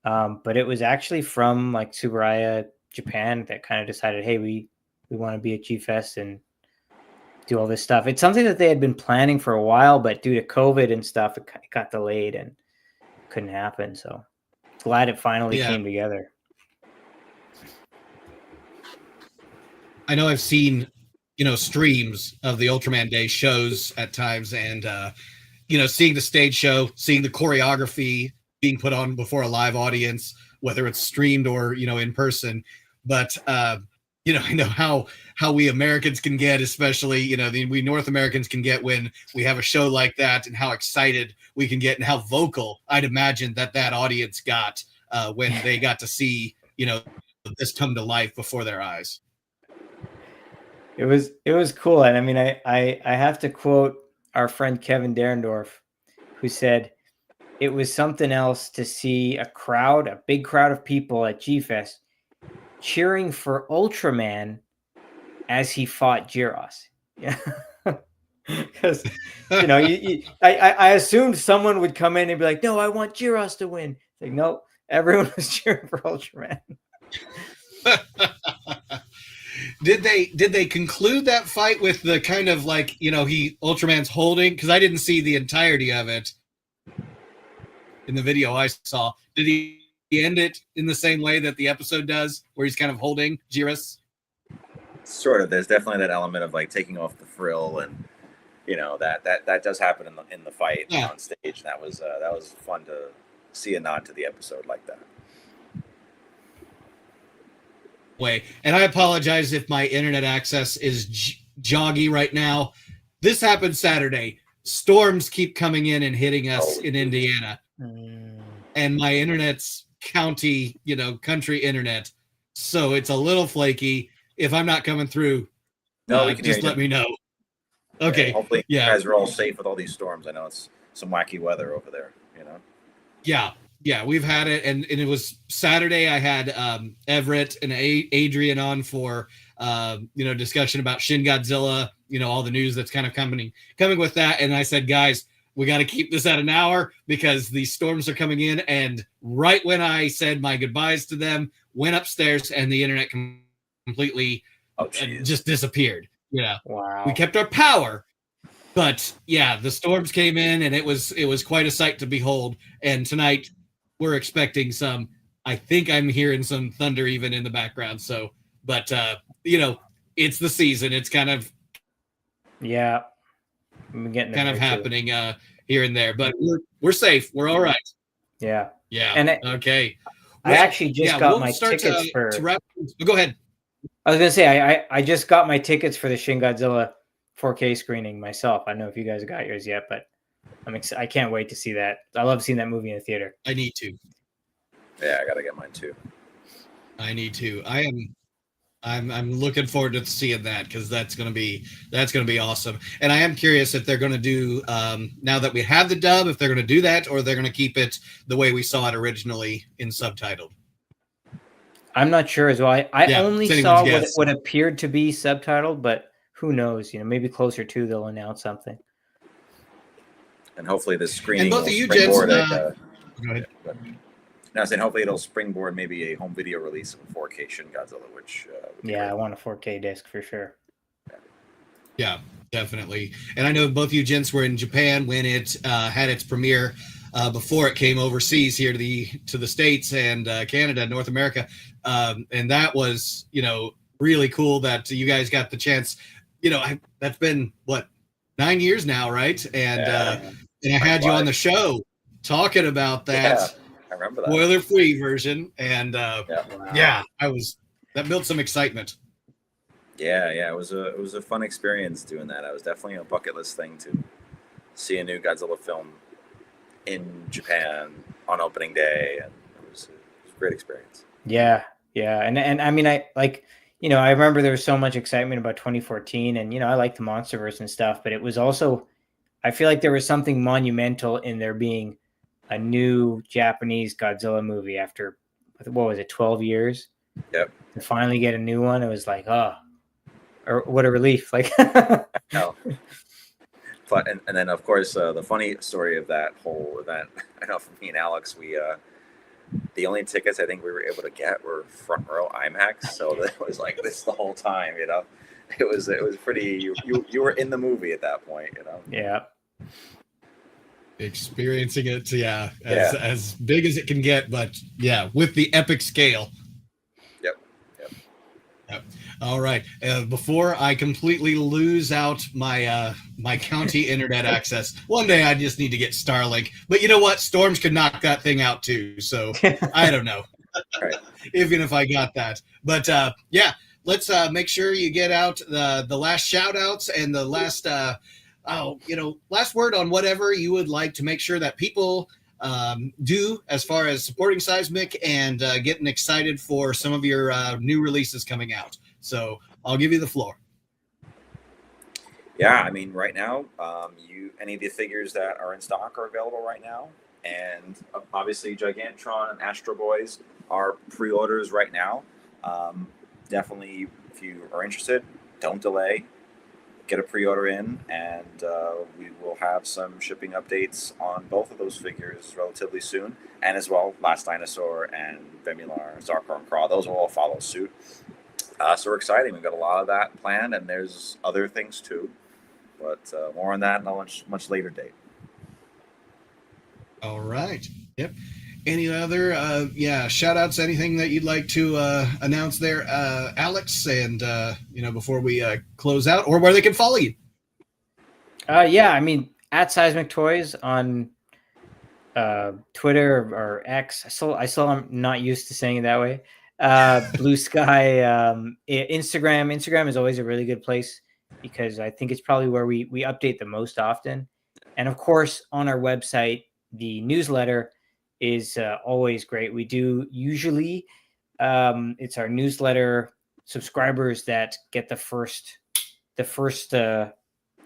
But it was actually from like Tsuburaya Japan that kind of decided, hey, we want to be at G-Fest and do all this stuff. It's something that they had been planning for a while, but due to COVID and stuff, it got delayed and couldn't happen. So glad it finally came together. I know I've seen, streams of the Ultraman Day shows at times, and, seeing the stage show, seeing the choreography being put on before a live audience, whether it's streamed or, in person. But, I know how we Americans can get, especially, we North Americans can get when we have a show like that, and how excited we can get and how vocal I'd imagine that audience got when they got to see, this come to life before their eyes. It was cool. And I mean, I have to quote our friend Kevin Derendorf, who said, it was something else to see a big crowd of people at G-Fest cheering for Ultraman as he fought Gyros. Yeah. Because, I assumed someone would come in and be like, no, I want Gyros to win. Like, no, everyone was cheering for Ultraman. Did they conclude that fight with the kind of like, Ultraman's holding? Because I didn't see the entirety of it in the video I saw. Did he end it in the same way that the episode does, where he's kind of holding Gyros? Sort of. There's definitely that element of like taking off the frill, and that does happen in the fight on stage. That was fun to see a nod to the episode like that. Way. And I apologize if my internet access is joggy right now. This happened Saturday. Storms keep coming in and hitting us in Indiana. And my internet's country internet. So it's a little flaky. If I'm not coming through, just let me know. Okay. Yeah, hopefully you guys are all safe with all these storms. I know it's some wacky weather over there, Yeah, we've had it, and it was Saturday. I had Everett and Adrian on for discussion about Shin Godzilla, all the news that's kind of coming with that. And I said, guys, we got to keep this at an hour because these storms are coming in. And right when I said my goodbyes to them, went upstairs, and the internet completely just disappeared. Yeah, wow. We kept our power, but the storms came in, and it was quite a sight to behold. And tonight, we're expecting some. I think I'm hearing some thunder even in the background. So, but it's the season. It's kind of I'm getting kind of happening here and there. But we're safe. We're all right. Yeah. And okay. I actually just got my tickets for. Go ahead. I was gonna say I just got my tickets for the Shin Godzilla 4K screening myself. I don't know if you guys got yours yet, but I can't wait to see that. I love seeing that movie in the theater. I need to. Yeah, I gotta get mine too. I need to. I'm looking forward to seeing that, because that's gonna be awesome. And I am curious if they're gonna do now that we have the dub, if they're gonna do that, or they're gonna keep it the way we saw it originally in subtitled. I'm not sure as well. I only saw what appeared to be subtitled, but who knows? Maybe closer to they'll announce something. And hopefully the screening. And both of you gents. Go ahead. Now, saying hopefully it'll springboard maybe a home video release of a 4K Shin Godzilla, which. I want a 4K disc for sure. Yeah, definitely. And I know both of you gents were in Japan when it had its premiere before it came overseas here to the States and Canada, North America, and that was really cool that you guys got the chance. That's been 9 years now, right? And I had you on the show talking about that. Yeah, I remember that spoiler-free version, and that built some excitement. Yeah, it was a fun experience doing that. It was definitely a bucket list thing to see a new Godzilla film in Japan on opening day, and it was a great experience. Yeah, and I mean, I remember there was so much excitement about 2014, and I like the MonsterVerse and stuff, but it was also, I feel like there was something monumental in there being a new Japanese Godzilla movie after, what was it, 12 years? Yep. To finally get a new one, it was like, or what a relief! Like, no. But and then of course the funny story of that whole event. I know for me and Alex, we the only tickets I think we were able to get were front row IMAX. So it was like this the whole time. It was pretty. You were in the movie at that point. Yeah. Experiencing it, as big as it can get, but with the epic scale. Yep. All right. Before I completely lose out my my county internet access, one day I just need to get Starlink. But you know what? Storms could knock that thing out too. So I don't know. Right. Even if I got that. But yeah, let's make sure you get out the last shout outs and the last last word on whatever you would like to make sure that people do as far as supporting Seismic and getting excited for some of your new releases coming out. So I'll give you the floor. Yeah, I mean, right now, any of the figures that are in stock are available right now, and obviously Gigantron and Astro Boys are pre-orders right now. Definitely, if you are interested, don't delay. Get a pre-order in, and we will have some shipping updates on both of those figures relatively soon, and as well, Last Dinosaur and Vemular, Zarkor, and Craw. Those will all follow suit. So we're excited. We've got a lot of that planned, and there's other things too, but more on that in a much later date. All right. Yep. Any other shout outs, anything that you'd like to announce there, Alex, and before we close out, or where they can follow you? Yeah, I mean, at Seismic Toys on Twitter or X. I still am not used to saying it that way. Blue Sky, Instagram. Instagram is always a really good place because I think it's probably where we update the most often. And of course, on our website, the newsletter is always great. We do usually, it's our newsletter subscribers that get the first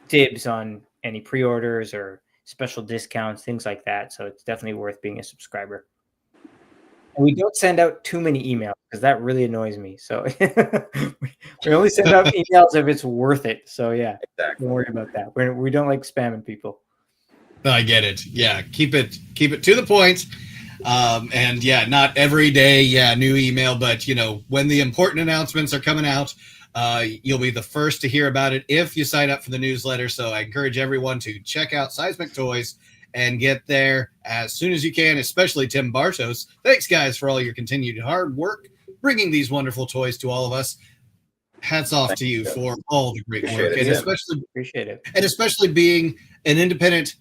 dibs on any pre-orders or special discounts, things like that. So it's definitely worth being a subscriber. And we don't send out too many emails because that really annoys me. So we only send out emails if it's worth it. So yeah, Exactly. Don't worry about that. We don't like spamming people. I get it. Yeah, keep it to the point. And yeah, not every day, new email, but when the important announcements are coming out, you'll be the first to hear about it if you sign up for the newsletter. So I encourage everyone to check out Seismic Toys and get there as soon as you can, especially Tim Bartos. Thanks, guys, for all your continued hard work bringing these wonderful toys to all of us. Hats off to you for all the great work, and Appreciate it. And especially being an independent,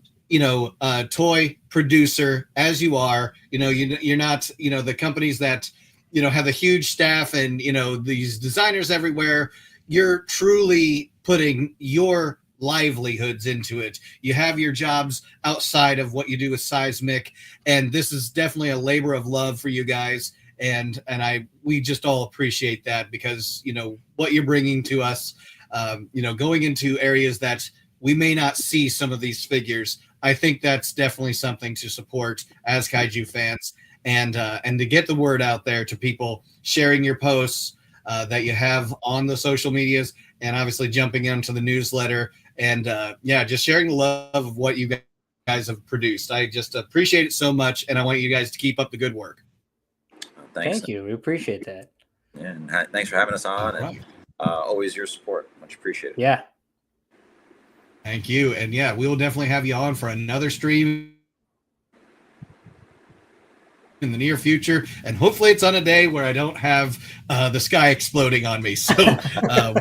toy producer as you are. You're not, the companies that, have a huge staff and, these designers everywhere. You're truly putting your livelihoods into it. You have your jobs outside of what you do with Seismic, and this is definitely a labor of love for you guys. And we just all appreciate that because, what you're bringing to us, going into areas that we may not see some of these figures. I think that's definitely something to support as Kaiju fans, and to get the word out there to people, sharing your posts that you have on the social medias, and obviously jumping into the newsletter, and just sharing the love of what you guys have produced. I just appreciate it so much, and I want you guys to keep up the good work. Thanks. Thank you. We appreciate that. Yeah, and thanks for having us on, and always your support. Much appreciated. Yeah. Thank you. And yeah, we will definitely have you on for another stream in the near future. And hopefully it's on a day where I don't have the sky exploding on me. So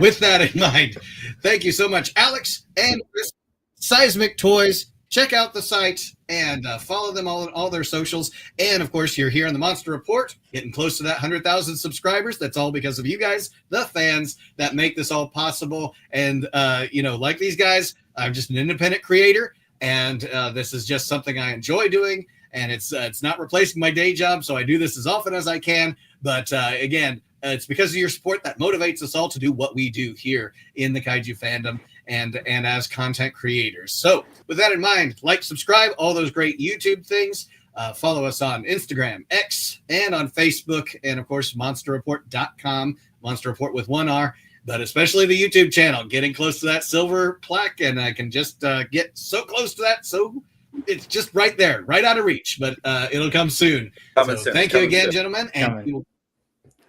with that in mind, thank you so much, Alex and Chris. Seismic Toys. Check out the site and follow them all their socials. And of course, you're here on the Monster Report, getting close to that 100,000 subscribers. That's all because of you guys, the fans, that make this all possible. And like these guys, I'm just an independent creator, and this is just something I enjoy doing. And it's not replacing my day job, so I do this as often as I can. But again, it's because of your support that motivates us all to do what we do here in the Kaiju fandom and as content creators. So with that in mind, like, subscribe, all those great YouTube things. Follow us on Instagram, X, and on Facebook, and of course, monsterreport.com, Monster Report with one R, but especially the YouTube channel, getting close to that silver plaque, and I can just get so close to that, so it's just right there, right out of reach, but it'll come soon. Soon. Thank you again, gentlemen. And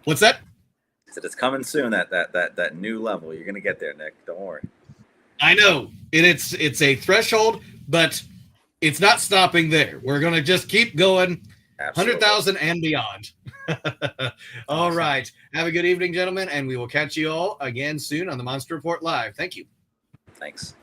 what's that? I said it's coming soon, that new level. You're going to get there, Nick. Don't worry. I know. And it's a threshold, but it's not stopping there. We're going to just keep going, 100,000 and beyond. All Awesome. right. Have a good evening, gentlemen, and we will catch you all again soon on the Monster Report Live. Thank you. Thanks.